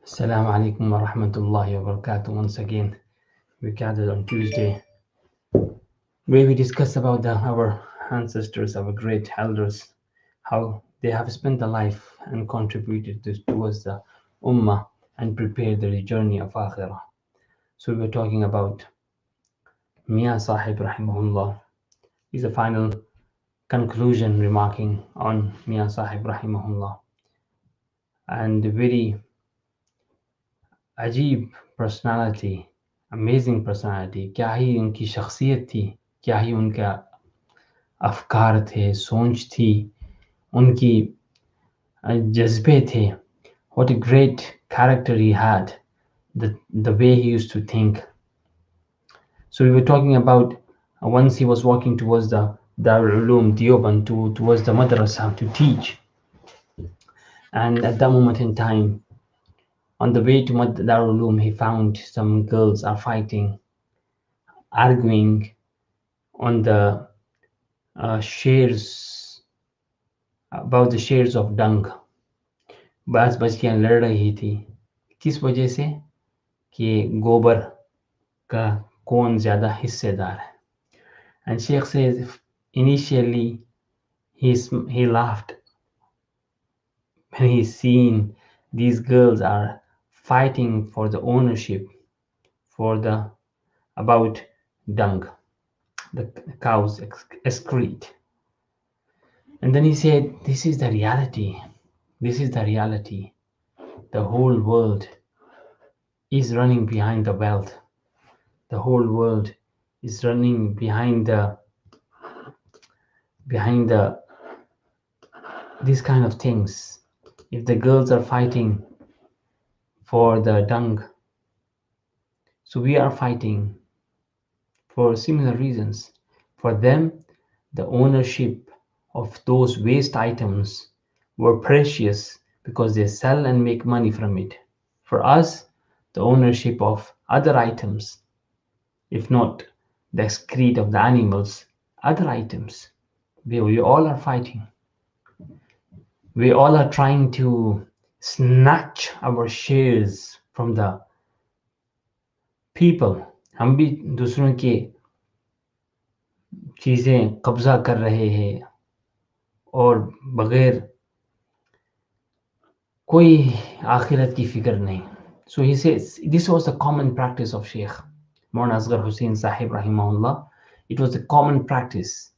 Assalamu alaikum wa rahmatullahi wa barakatuh. Once again, we gathered on Tuesday where we discuss about our ancestors, our great elders, how they have spent a life and contributed towards the Ummah and prepared the journey of Akhirah. So we were talking about Mia Sahib Rahimahullah. Is a final conclusion remarking on Mia Sahib Rahimahullah and the very अजीब personality, amazing personality, क्या ही उनकी शख्सियत थी, क्या ही उनका अफकार थे, सोच थी, उनकी जज्बे थे. What a great character he had, the way he used to think. So we were talking about once he was walking towards the Darul Uloom Deoband, towards the madrasa to teach, and at that moment in time, on the way to Darul Uloom, he found some girls are fighting, arguing on the shares, about the shares of dung. बास बच्चियां लड़ रही थी किस वजह से कि गोबर का कौन ज़्यादा हिस्सेदार है. And Sheikh says initially he laughed when he seen these girls are fighting for the ownership for the about dung, the cow's excrete. And then he said, this is the reality. This is the reality. The whole world is running behind the wealth. The whole world is running behind these kind of things. If the girls are fighting for the dung, so we are fighting for similar reasons. For them, the ownership of those waste items were precious because they sell and make money from it. For us, the ownership of other items, if not the excrete of the animals, other items, we all are fighting. We all are trying to snatch our shares from the people. हम भी दूसरों के चीज़ें कब्जा कर रहे हैं और बगैर कोई आखिरत की फिक्र नहीं. So he says this was the common practice of Sheikh Mawlana Asghar Husain Sahib Rahimahullah. It was a common practice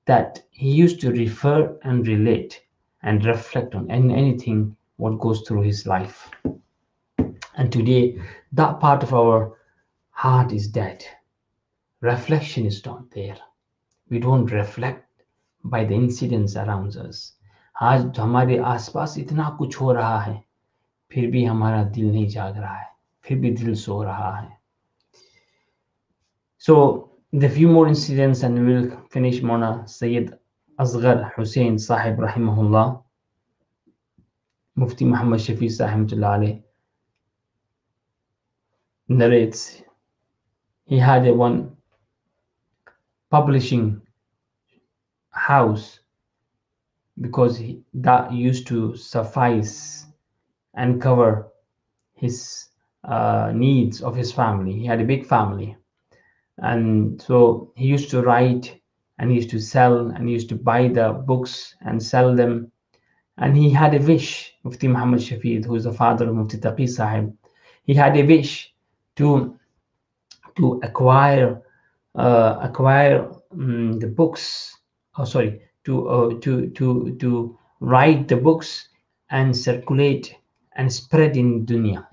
that he used to refer and relate and reflect on anything what goes through his life. And today that part of our heart is dead. Reflection is not there. We don't reflect by the incidents around us. आज हमारे आसपास इतना कुछ हो रहा है फिर भी हमारा दिल नहीं जाग रहा है, फिर भी दिल सो रहा है. So the few more incidents and we will finish. Mona Sayyid Asghar Husain Sahib Rahimahullah, Mufti Muhammad Shafi Sahib narrates he had one publishing house because that used to suffice and cover his needs of his family. He had a big family, and so he used to write and he used to sell and he used to buy the books and sell them. And he had a wish, Mufti Muhammad Shafiq, who is the father of Mufti Taqi Sahib, he had a wish to acquire the books. To write the books and circulate and spread in dunya,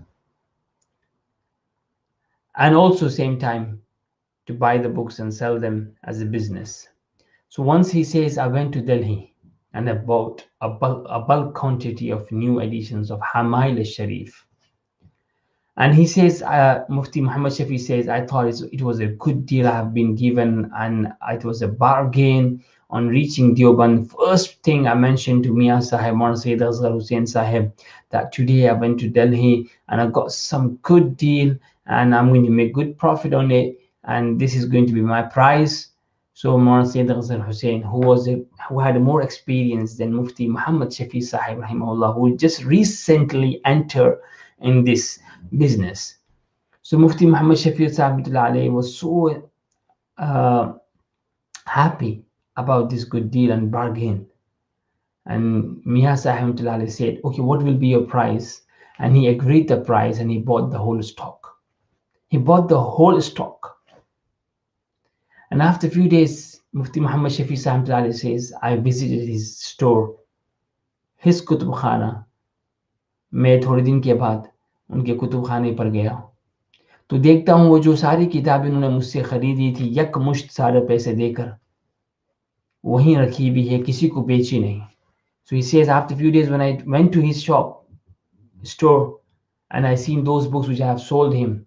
and also same time to buy the books and sell them as a business. So once he says, I went to Delhi and I bought a bulk quantity of new editions of Hamail al-Sharif. And he says, Mufti Muhammad Shafi says, I thought it was a good deal I have been given, and it was a bargain. On reaching Deoband, first thing I mentioned to Mia Sahib, Mawlana Sayyid Asghar Husain Sahib, that today I went to Delhi and I got some good deal and I'm going to make good profit on it, and this is going to be my price. So Mawlana Sayyid Asghar Husain, who had more experience than Mufti Muhammad Shafi Sahib rahimahullah, who just recently entered in this business. So Mufti Muhammad Shafi Sahib was so uh, happy about this good deal and bargain. And Miya Sahib said, okay, what will be your price? And he agreed the price and he bought the whole stock. He bought the whole stock. And after a few days, Mufti Muhammad Shafi Sahib says, I visited his store, his kutub khana. मैं थोड़े दिन के बाद उनके कुतुब खाने पर गया तो देखता हूँ वो जो सारी किताबें उन्होंने मुझसे खरीदी थी यकमुश्त सारे पैसे देकर वहीं रखी भी है किसी को बेची नहीं. So he says after a few days when I went to his store and I seen those books which I have sold him,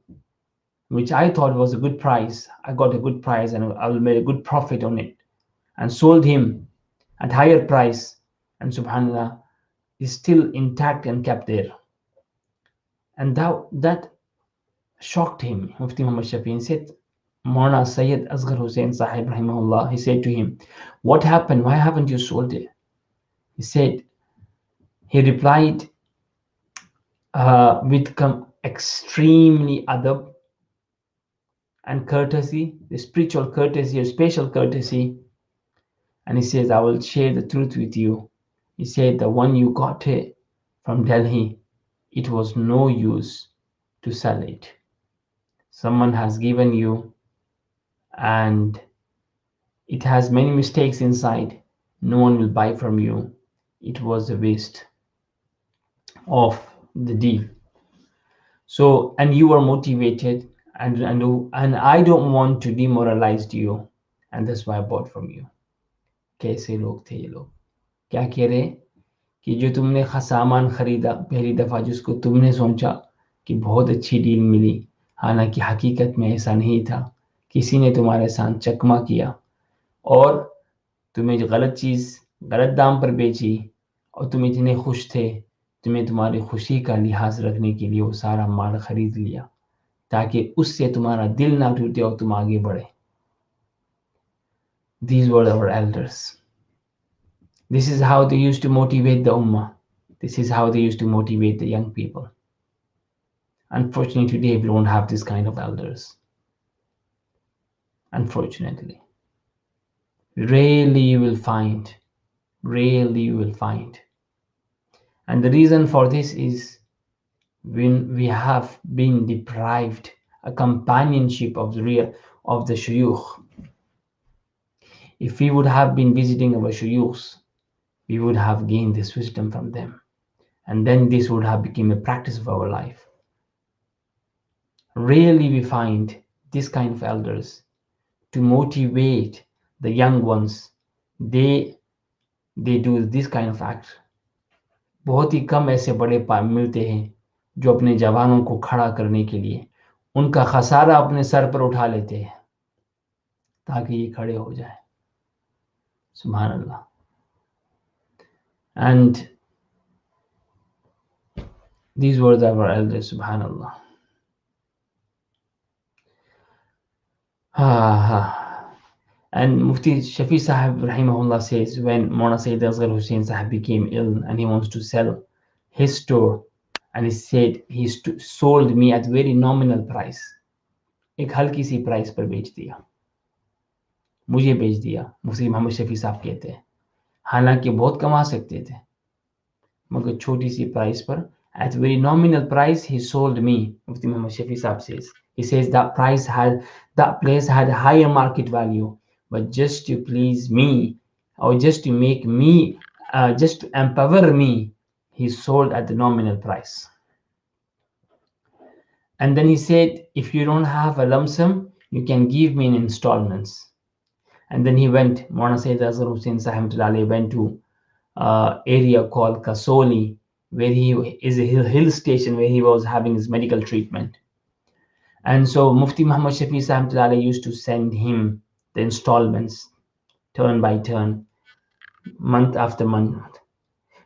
which I thought was a good price, I got a good price and I made a good profit on it and sold him at higher price, and subhanallah is still intact and kept there. And that shocked him. Mufti Muhammad Shafi said, Mawlana Sayyid Asghar Husain Sahib rahimahullah, he said to him, what happened? Why haven't you sold it? He replied with extremely adab and courtesy, the spiritual courtesy, a special courtesy. And he says, I will share the truth with you. He said, the one you got it from Delhi, it was no use to sell it. Someone has given you and it has many mistakes inside. No one will buy from you. It was a waste of the deal. So, and you were motivated and I don't want to demoralize you. And that's why I bought from you. कैसे लोग थे ये लोग क्या कह रहे कि जो तुमने सामान खरीदा पहली दफा जिसको तुमने सोचा कि बहुत अच्छी डील मिली हालांकि हकीकत में ऐसा नहीं था किसी ने तुम्हारे साथ चकमा किया और तुम्हें जो गलत चीज़ गलत दाम पर बेची और तुम इतने खुश थे तुम्हें तुम्हारी खुशी का लिहाज रखने के लिए वो सारा माल खरीद लिया ताकि उससे तुम्हारा दिल ना टूटे और तुम आगे बढ़े. These were our elders. This is how they used to motivate the ummah. This is how they used to motivate the young people. Unfortunately, today we don't have this kind of elders. Unfortunately. Rarely you will find. And the reason for this is when we have been deprived a companionship of the shuyukh. If we would have been visiting our shuyukhs, we would have gained this wisdom from them. And then this would have become a practice of our life. Rarely we find this kind of elders to motivate the young ones. They do this kind of act. बहुत ही कम ऐसे बड़े मिलते हैं जो अपने जवानों को खड़ा करने के लिए उनका खसारा अपने सर पर उठा लेते हैं ताकि ये खड़े हो जाए. सुभान अल्लाह. And these were our elders, subhanallah. And Mufti Shafi Sahib rahimahullah says when Mawlana Sayyid Asghar Husain Sahib became ill and he wants to sell his store and he said he sold me at very nominal price. एक हल्की सी price पर बेच दिया मुझे बेच दिया मुफ्ती मोहम्मद शफी साहब कहते हैं हालांकि बहुत कमा सकते थे मगर छोटी सी प्राइस पर at very nominal price he sold me. Mufti Muhammad Shafi Sahib says. He says that place had a higher market value, but just to please me or just to make me just to empower me, he sold at the nominal price. And then he said, if you don't have a lump sum, you can give me in installments. And then he went, Mawlana Sayyid Asghar Husain Sahib went to area called Kasoli, where he is a hill station where he was having his medical treatment. And so Mufti Muhammad Shafi Sahib used to send him the installments turn by turn, month after month.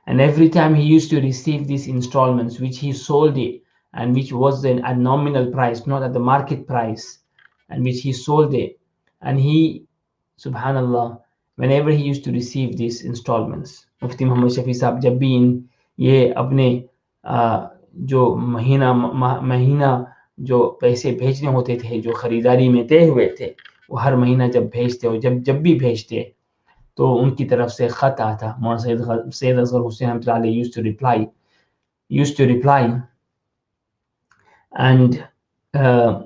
And every time he used to receive these installments, which he sold it, and which was then at nominal price, not at the market price, and which he sold it, and he Subhanallah, whenever he used to receive these installments, Mufti Muhammad Shafi साहब जब भी इन ये अपने जो महीना जो पैसे भेजने होते थे, जो खरीदारी में तय हुए थे, वो हर महीना जब भेजते और जब भी भेजते तो उनकी तरफ से खत आता. मौलाना सैयद असगर हुसैन रहमतुल्लाह अलैह used to reply and uh,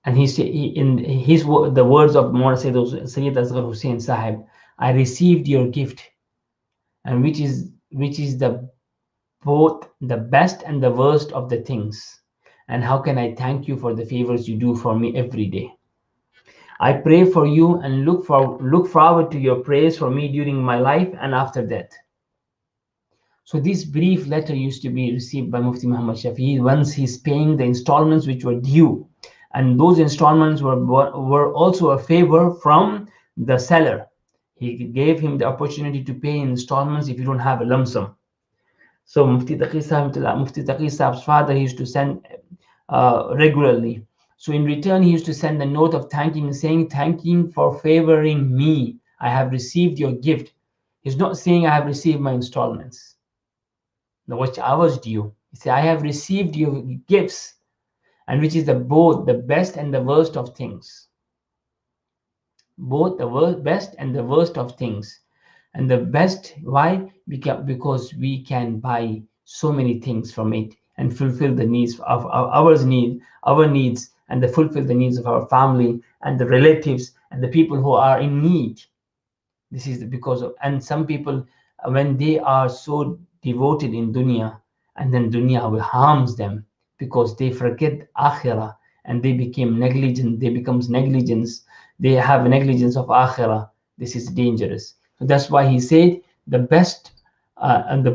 and in the words of Mawlana Sayyid Asghar Hussain Sahib, I received your gift, and which is the both the best and the worst of the things, and how can I thank you for the favors you do for me every day. I pray for you and look forward to your prayers for me during my life and after death. So this brief letter used to be received by Mufti Muhammad Shafi once he's paying the installments which were due, and those installments were also a favor from the seller. He gave him the opportunity to pay in installments if you don't have a lump sum. So Mufti Taqi Sahib's father used to send regularly. So in return, he used to send a note of thanking, saying, "Thank you for favoring me. I have received your gift." He's not saying, "I have received my installments, which I was due." He said, "I have received your gifts, and which is both the best and the worst of things." Both the best and the worst of things. And the best, why? Because we can buy so many things from it and fulfill the needs of our needs, and fulfill the needs of our family and the relatives and the people who are in need. This is because of, and some people, when they are so devoted in dunya, and then dunya will harms them because they forget akhirah, and they became negligent. They becomes negligence. They have negligence of akhirah. This is dangerous. So that's why he said the best and the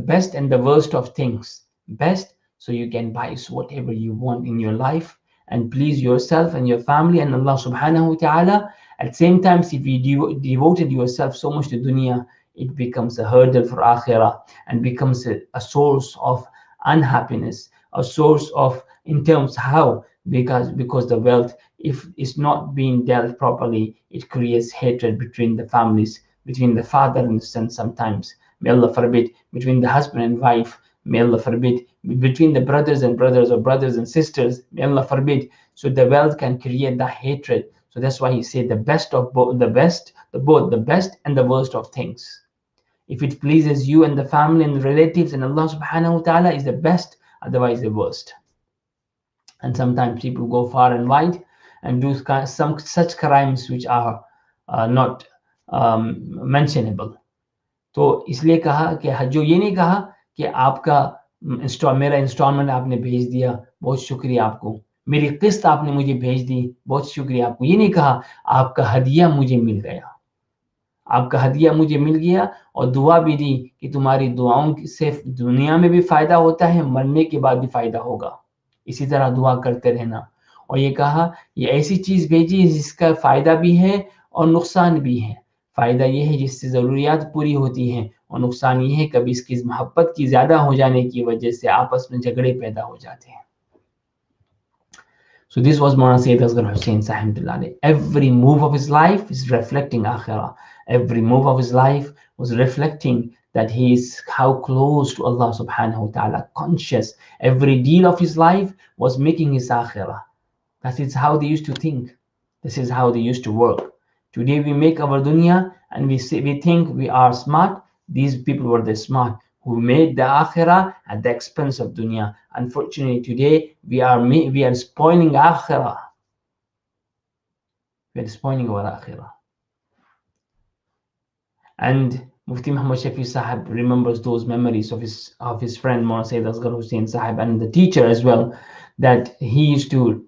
best and the worst of things. Best, so you can buy whatever you want in your life and please yourself and your family and Allah subhanahu wa ta'ala. At the same time, if you devoted yourself so much to dunya, it becomes a hurdle for akhirah and becomes a source of unhappiness, a source of, in terms how, because the wealth, if it's not being dealt properly, it creates hatred between the families, between the father and the son sometimes. May Allah forbid, between the husband and wife. May Allah forbid, between the brothers and brothers or brothers and sisters. May Allah forbid. So the wealth can create the hatred. So that's why he said the best of both, the best and the worst of things. If it pleases you and the family and the relatives and Allah subhanahu wa ta'ala, is the best, otherwise the worst. And sometimes people go far and wide and do some such crimes which are not mentionable. तो इसलिए कहा कि जो ये नहीं कहा कि आपका मेरा इंस्टॉलमेंट आपने भेज दिया, बहुत शुक्रिया आपको, मेरी किस्त आपने मुझे भेज दी, बहुत शुक्रिया आपको. ये नहीं कहा आपका हदिया मुझे मिल गया, आपका हदिया मुझे मिल गया, और दुआ भी दी कि तुम्हारी दुआओं से दुनिया में भी फायदा होता है, मरने के बाद भी फायदा होगा, इसी तरह दुआ करते रहना. और ये कहा ये ऐसी चीज भेजी जिसका फायदा भी है और नुकसान भी है. फायदा ये है जिससे जरूरियात पूरी होती हैं, और नुकसान ये है कभी इसकी मोहब्बत की ज्यादा हो जाने की वजह से आपस में झगड़े पैदा हो जाते हैं. So this was Mawlana Sayyid Asghar Hussain Sahib. Every move of his life is reflecting akhirah. Every move of his life was reflecting that he is how close to Allah subhanahu wa ta'ala, conscious. Every deal of his life was making his akhirah. That is how they used to think. This is how they used to work. Today we make our dunya and we think we are smart. These people were the smart who made the akhirah at the expense of dunya. Unfortunately, today we are spoiling akhirah. We are spoiling our akhirah. And Mufti Muhammad Shafi Sahib remembers those memories of his friend Mawlana Sayyid Asghar Hussain Sahib and the teacher as well, that he used to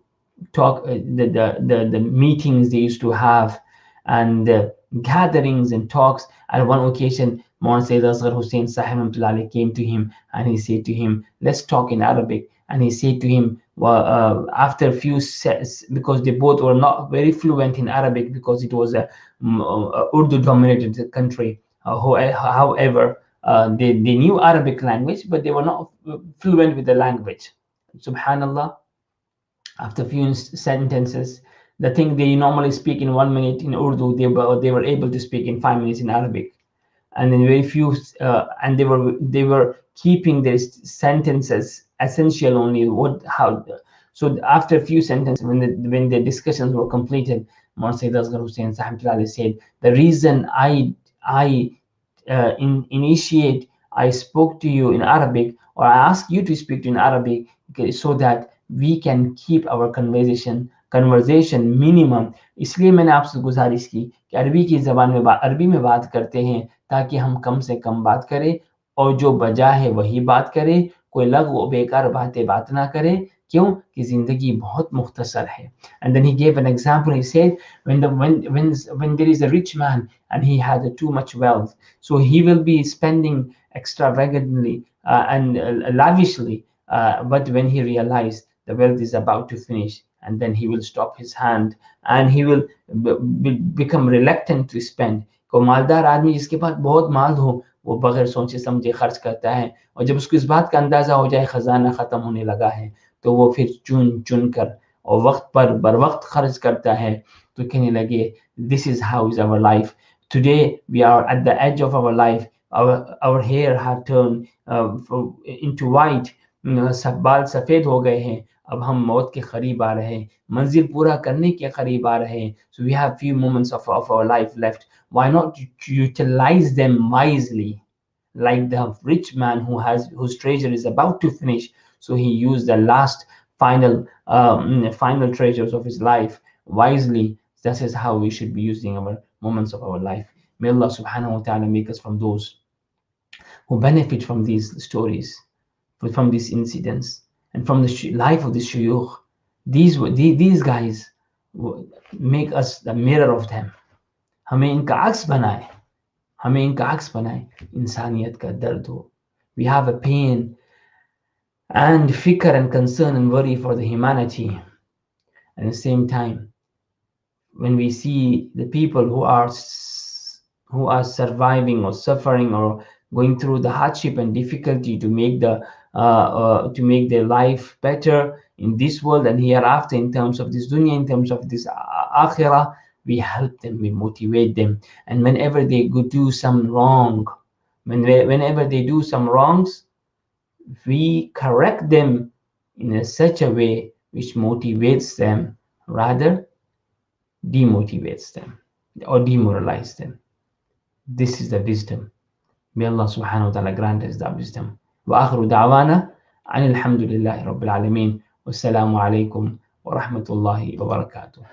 talk, the meetings they used to have, and gatherings and talks. At one occasion, Mawlana Sayyid Asghar Hussain Sahib came to him and he said to him, "Let's talk in Arabic." And he said to him, well, after a few sets, because they both were not very fluent in Arabic, because it was a Urdu-dominated country. However, they knew Arabic language, but they were not fluent with the language. Subhanallah. After a few sentences, The thing they normally speak in 1 minute in Urdu, they were able to speak in 5 minutes in Arabic. And then very few, and they were keeping their sentences essential only. What how So after a few sentences, when the discussions were completed, Mawlana Sayyid Asghar Husain Sahib said, the reason I spoke to you in Arabic, or I asked you to speak in Arabic, okay, so that we can keep our conversation minimum. इसलिए मैंने आपसे गुजारिश की कि अरबी में बात करते हैं, ताकि हम कम से कम बात करें और जो बजा है वही बात करें, कोई लग़्व बेकार बात ना करें। क्यों? कि ज़िंदगी बहुत मुख्तसर है। And then he gave an example. He said, when there is a rich man and he had too much wealth, so he will be spending extravagantly and lavishly, but when he realized the wealth is about to finish, and then he will stop his hand and he will become reluctant to spend. को मालदार आदमी जिसके पास बहुत माल हो, वो बगैर सोचे समझे खर्च करता है, और जब उसको इस बात का अंदाजा हो जाए खजाना खत्म होने लगा है, तो वो फिर चुन चुन कर और वक्त पर बर वक्त खर्च करता है। तो कहने लगे, this is how is our life. Today we are at the edge of our life. Our hair have turned into white. सब बाल सफेद हो गए हैं। अब हम मौत के करीब आ रहे हैं, मंजिल पूरा करने के करीब आ रहे हैं। So we have few moments of our life left. Why not utilize them wisely? Like the rich man whose treasure is about to finish, so he used the last final treasures of his life wisely. This is how we should be using our moments of our life. May Allah subhanahu wa ta'ala make us from those who benefit from these stories, from these incidents, and from the life of the shuyukh. These guys make us the mirror of them. हमें इनका अक्स बनाए, हमें इनका अक्स बनाए, इंसानियत का दर्द हो. We have a pain and fikr and concern and worry for the humanity. At the same time, when we see the people who are surviving or suffering or going through the hardship and difficulty to make their life better in this world and hereafter, in terms of this dunya, in terms of this akhirah, we help them, we motivate them. And whenever they do some wrong, whenever they do some wrongs, we correct them in such a way which motivates them, rather demotivates them or demoralize them. This is the wisdom. May Allah subhanahu wa ta'ala grant us that wisdom. Wa akhiru da'wana anil hamdulillahi rabbil alameen. Wassalamu alaikum wa rahmatullahi wa barakatuh.